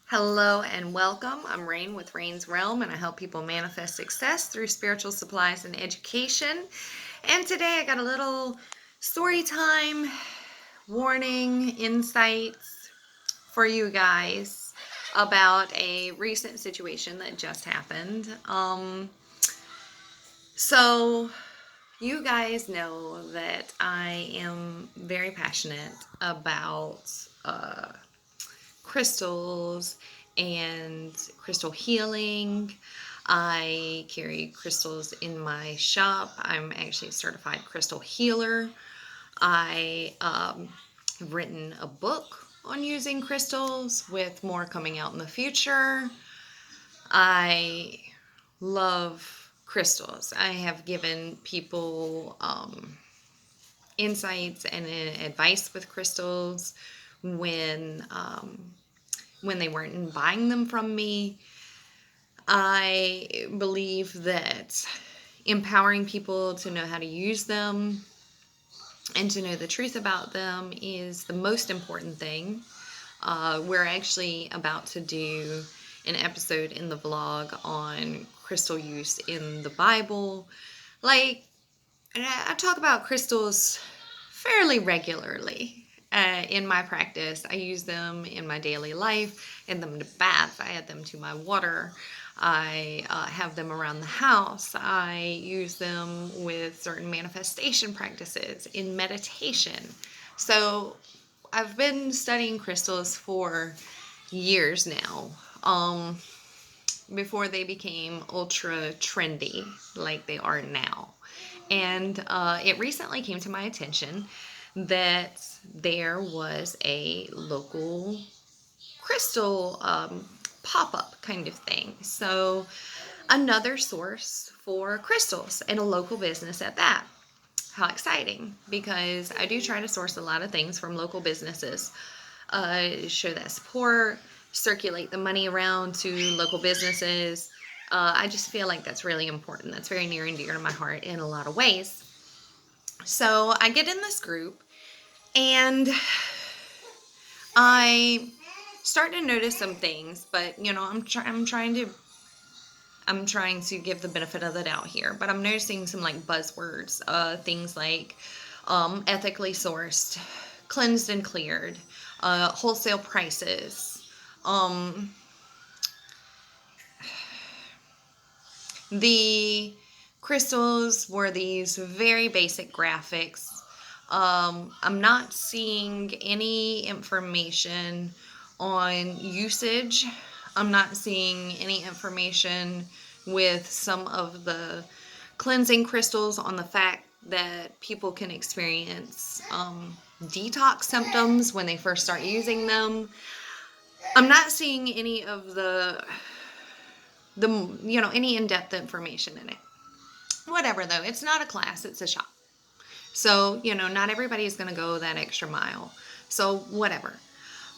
Hello and welcome. I'm Raine with Raine's Realm, and I help people manifest success through spiritual supplies and education. And today I got a little story time, warning, insights for you guys about a recent situation that just happened. So you guys know that I am very passionate about crystals and crystal healing. I carry crystals in my shop. I'm actually a certified crystal healer. I have written a book on using crystals, with more coming out in the future. I love crystals. I have given people insights and advice with crystals when when they weren't buying them from me. I believe that empowering people to know how to use them and to know the truth about them is the most important thing. We're actually about to do an episode in the vlog on crystal use in the Bible. I talk about crystals fairly regularly. In my practice, I use them in my daily life, in them to bath. I add them to my water. I have them around the house. I use them with certain manifestation practices, in meditation. So I've been studying crystals for years now, before they became ultra trendy like they are now. And it recently came to my attention that there was a local crystal pop-up kind of thing. So another source for crystals, and a local business at that. How exciting, because I do try to source a lot of things from local businesses, show that support, circulate the money around to local businesses. I just feel like that's really important. That's very near and dear to my heart in a lot of ways. So I get in this group, and I start to notice some things, but I'm trying to give the benefit of the doubt here. But I'm noticing some like buzzwords, things like ethically sourced, cleansed and cleared, wholesale prices. The crystals were these very basic graphics. I'm not seeing any information on usage. I'm not seeing any information with some of the cleansing crystals on the fact that people can experience detox symptoms when they first start using them. I'm not seeing any of the any in-depth information in it. Whatever, though, it's not a class, it's a shop. So, not everybody is going to go that extra mile. So, whatever.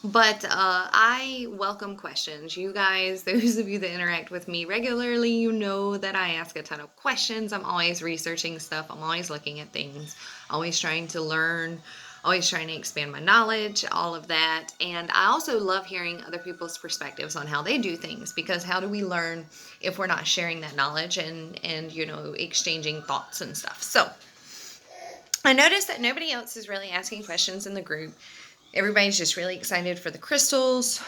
But I welcome questions. You guys, those of you that interact with me regularly, you know that I ask a ton of questions. I'm always researching stuff. I'm always looking at things, always trying to learn, always trying to expand my knowledge, all of that. And I also love hearing other people's perspectives on how they do things, because how do we learn if we're not sharing that knowledge and exchanging thoughts and stuff? So I noticed that nobody else is really asking questions in the group. Everybody's just really excited for the crystals.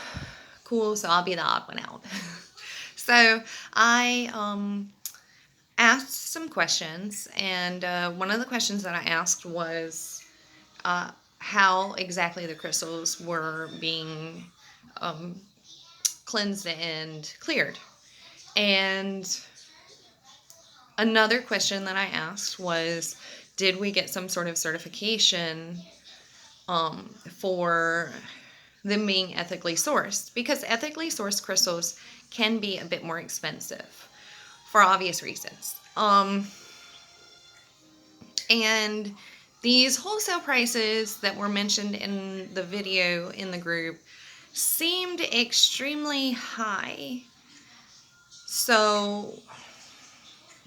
Cool, so I'll be the odd one out. So I asked some questions, and one of the questions that I asked was how exactly the crystals were being cleansed and cleared. And another question that I asked was, did we get some sort of certification for them being ethically sourced? Because ethically sourced crystals can be a bit more expensive for obvious reasons. And these wholesale prices that were mentioned in the video in the group seemed extremely high. So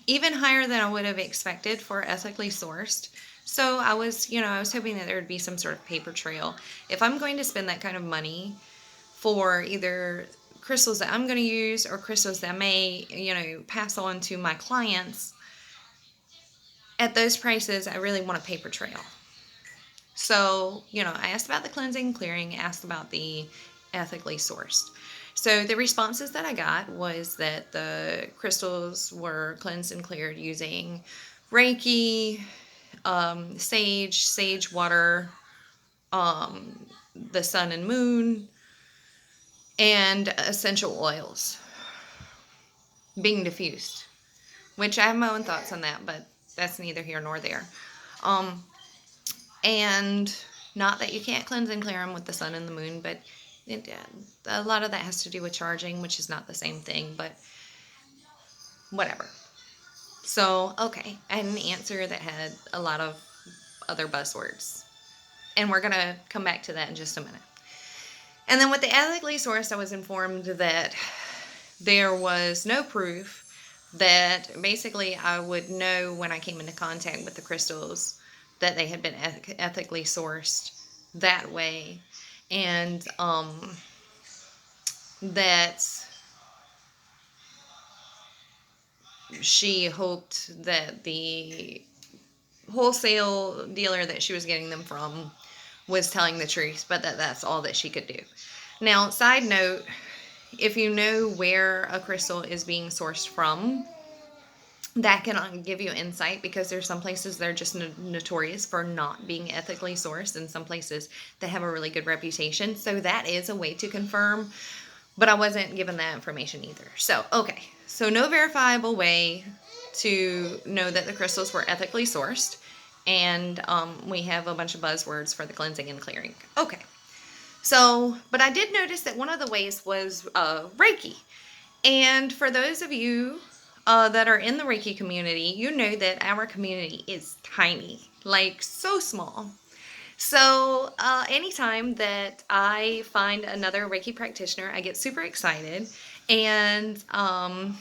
even higher than I would have expected for ethically sourced. So I was hoping that there would be some sort of paper trail. If I'm going to spend that kind of money for either crystals that I'm going to use or crystals that I may, pass on to my clients, at those prices, I really want a paper trail. So, I asked about the cleansing, clearing, asked about the ethically sourced. So the responses that I got was that the crystals were cleansed and cleared using Reiki, sage water, the sun and moon, and essential oils being diffused, which I have my own thoughts on that, but that's neither here nor there. And not that you can't cleanse and clear them with the sun and the moon, but a lot of that has to do with charging, which is not the same thing, but whatever. So, okay, I had an answer that had a lot of other buzzwords. And we're going to come back to that in just a minute. And then with the ethically sourced, I was informed that there was no proof that basically I would know when I came into contact with the crystals that they had been ethically sourced that way. And that she hoped that the wholesale dealer that she was getting them from was telling the truth, but that's all that she could do. Now, side note, if you know where a crystal is being sourced from, that can give you insight, because there's some places that are just notorious for not being ethically sourced, and some places that have a really good reputation. So that is a way to confirm, but I wasn't given that information either. So, okay. So no verifiable way to know that the crystals were ethically sourced. And we have a bunch of buzzwords for the cleansing and clearing. Okay. So, but I did notice that one of the ways was Reiki. And for those of you that are in the Reiki community, you know that our community is tiny, like so small. So anytime that I find another Reiki practitioner, I get super excited, and I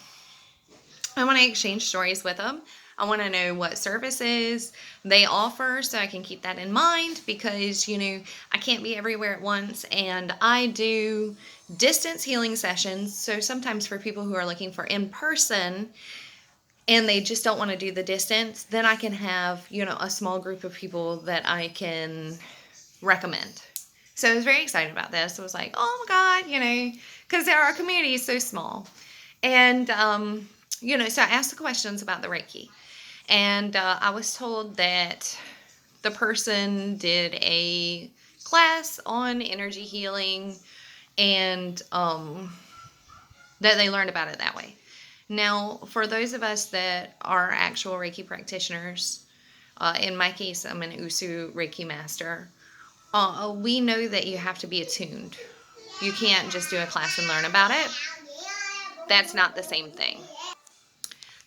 want to exchange stories with them. I want to know what services they offer so I can keep that in mind, because, I can't be everywhere at once, and I do distance healing sessions. So sometimes for people who are looking for in-person and they just don't want to do the distance, then I can have, a small group of people that I can recommend. So I was very excited about this. I was like, oh my God, because our community is so small. And, so I asked the questions about the Reiki. And I was told that the person did a class on energy healing, and that they learned about it that way. Now, for those of us that are actual Reiki practitioners, in my case, I'm an Usu Reiki master, we know that you have to be attuned. You can't just do a class and learn about it. That's not the same thing.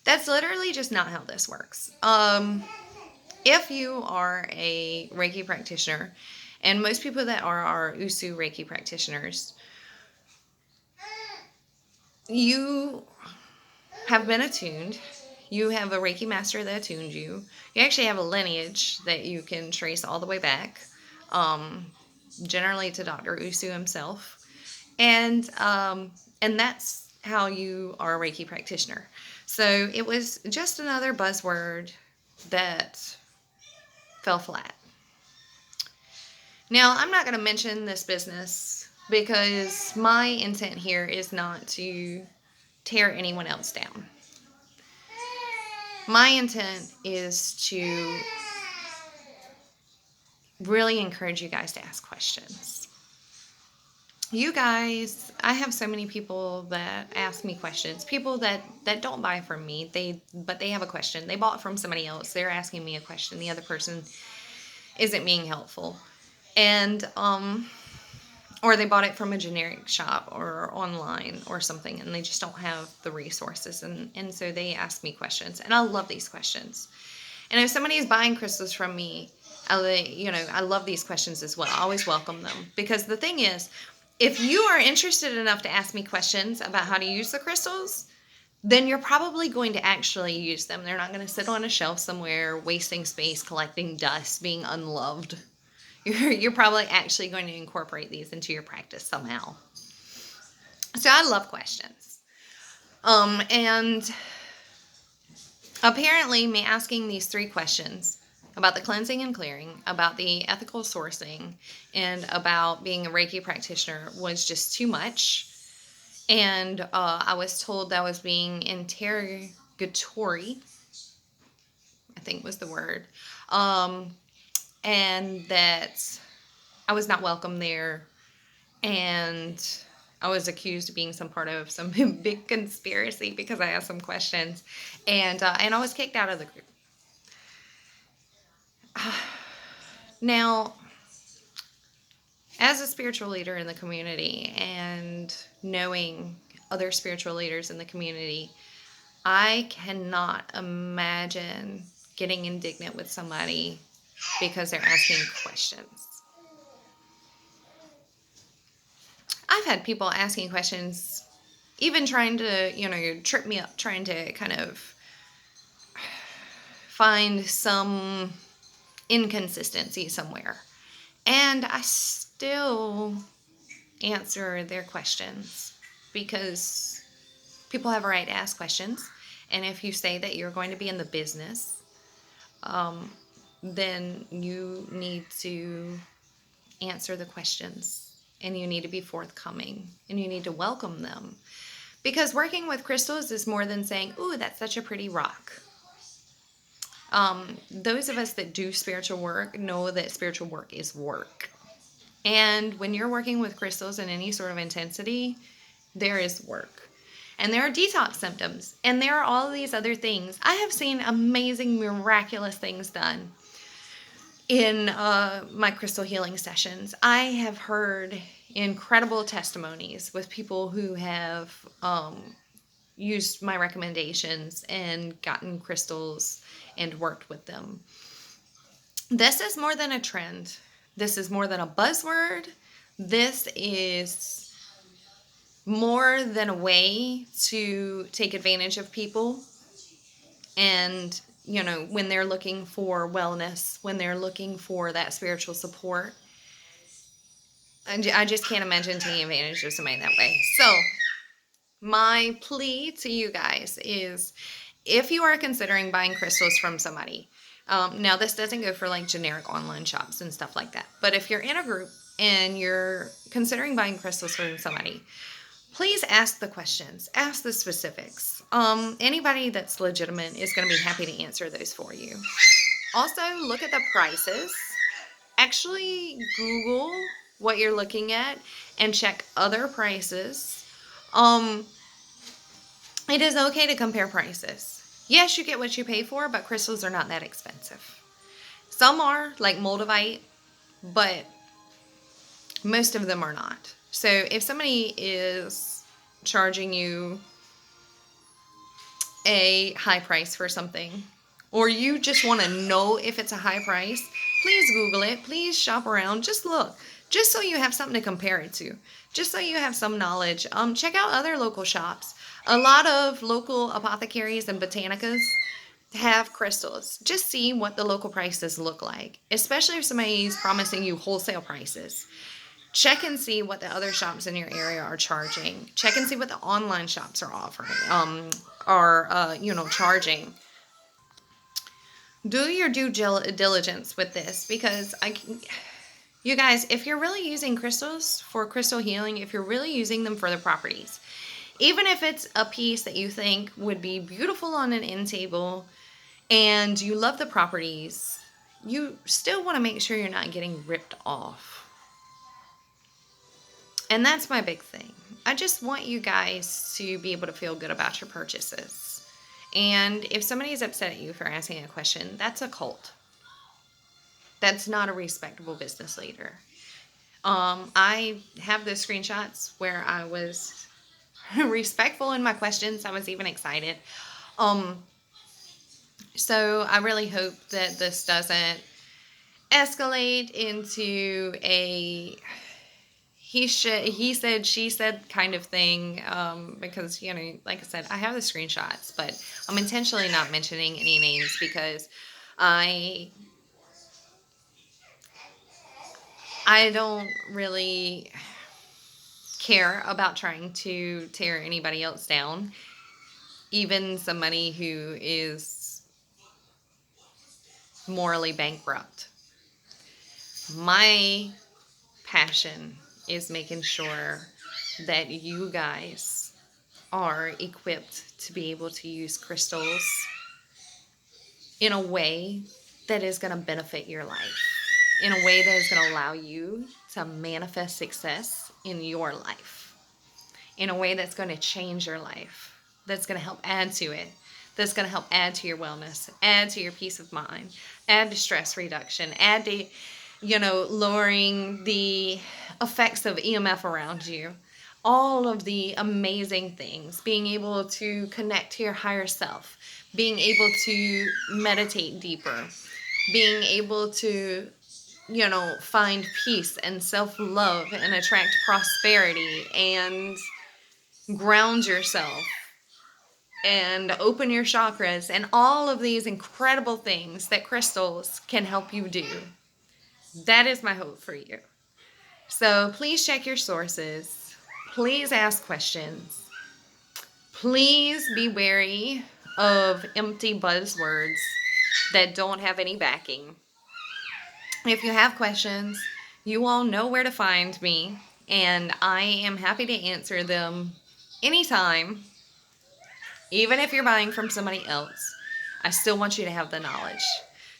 That's literally just not how this works. If you are a Reiki practitioner, and most people that are Usu Reiki practitioners, you have been attuned. You have a Reiki master that attuned you. You actually have a lineage that you can trace all the way back, generally to Dr. Usu himself. And that's how you are a Reiki practitioner. So it was just another buzzword that fell flat. Now, I'm not going to mention this business because my intent here is not to tear anyone else down. My intent is to really encourage you guys to ask questions. You guys, I have so many people that ask me questions. People that don't buy from me, but they have a question. They bought from somebody else. They're asking me a question. The other person isn't being helpful. And or they bought it from a generic shop or online or something, and they just don't have the resources, and so they ask me questions, and I love these questions. And if somebody is buying crystals from me, I love these questions as well. I always welcome them, because the thing is, if you are interested enough to ask me questions about how to use the crystals, then you're probably going to actually use them. They're not going to sit on a shelf somewhere, wasting space, collecting dust, being unloved. You're probably actually going to incorporate these into your practice somehow. So I love questions. And apparently me asking these 3 questions about the cleansing and clearing, about the ethical sourcing, and about being a Reiki practitioner was just too much. And I was told that I was being interrogatory, I think was the word, and that I was not welcome there, and I was accused of being some part of some big conspiracy because I asked some questions, and I was kicked out of the group. Now, as a spiritual leader in the community and knowing other spiritual leaders in the community, I cannot imagine getting indignant with somebody because they're asking questions. I've had people asking questions, even trying to, trip me up, trying to kind of find some inconsistency somewhere. And I still answer their questions because people have a right to ask questions. And if you say that you're going to be in the business, then you need to answer the questions, and you need to be forthcoming, and you need to welcome them. Because working with crystals is more than saying, "Ooh, that's such a pretty rock." Those of us that do spiritual work know that spiritual work is work. And when you're working with crystals in any sort of intensity, there is work. And there are detox symptoms. And there are all these other things. I have seen amazing, miraculous things done in my crystal healing sessions. I have heard incredible testimonies with people who have used my recommendations and gotten crystals and worked with them. This is more than a trend. This is more than a buzzword. This is more than a way to take advantage of people. And, when they're looking for wellness, when they're looking for that spiritual support, I just can't imagine taking advantage of somebody that way. So my plea to you guys is, if you are considering buying crystals from somebody, now this doesn't go for like generic online shops and stuff like that, but if you're in a group and you're considering buying crystals from somebody, please ask the questions, ask the specifics. Anybody that's legitimate is going to be happy to answer those for you. Also, look at the prices. Actually Google what you're looking at and check other prices. It is okay to compare prices. Yes, you get what you pay for, but crystals are not that expensive. Some are, like moldavite, but most of them are not. So if somebody is charging you a high price for something, or you just want to know if it's a high price, please Google it. Please shop around. Just look. Just so you have something to compare it to. Just so you have some knowledge. Check out other local shops. A lot of local apothecaries and botanicas have crystals. Just see what the local prices look like, especially if somebody's promising you wholesale prices. Check and see what the other shops in your area are charging. Check and see what the online shops are offering, charging. Do your due diligence with this, because you guys, if you're really using crystals for crystal healing, if you're really using them for the properties, even if it's a piece that you think would be beautiful on an end table and you love the properties, you still want to make sure you're not getting ripped off. And that's my big thing. I just want you guys to be able to feel good about your purchases. And if somebody is upset at you for asking a question, that's a cult. That's not a respectable business leader. I have those screenshots where I was respectful in my questions. I was even excited. So I really hope that this doesn't escalate into a he said, she said kind of thing, because, like I said, I have the screenshots, but I'm intentionally not mentioning any names because I don't really care about trying to tear anybody else down, even somebody who is morally bankrupt. My passion is making sure that you guys are equipped to be able to use crystals in a way that is going to benefit your life, in a way that is going to allow you to manifest success in your life, in a way that's going to change your life, that's going to help add to it, that's going to help add to your wellness, add to your peace of mind, add to stress reduction, add to, lowering the effects of EMF around you. All of the amazing things, being able to connect to your higher self, being able to meditate deeper, being able to, find peace and self-love and attract prosperity and ground yourself and open your chakras, and all of these incredible things that crystals can help you do. That is my hope for you. So please check your sources. Please ask questions. Please be wary of empty buzzwords that don't have any backing. If you have questions, you all know where to find me, and I am happy to answer them anytime. Even if you're buying from somebody else, I still want you to have the knowledge.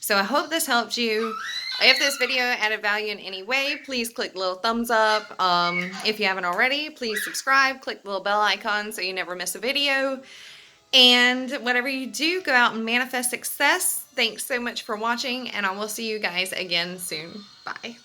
So I hope this helped you. If this video added value in any way, please click the little thumbs up. If you haven't already, please subscribe. Click the little bell icon so you never miss a video. And whatever you do, go out and manifest success. Thanks so much for watching, and I will see you guys again soon. Bye.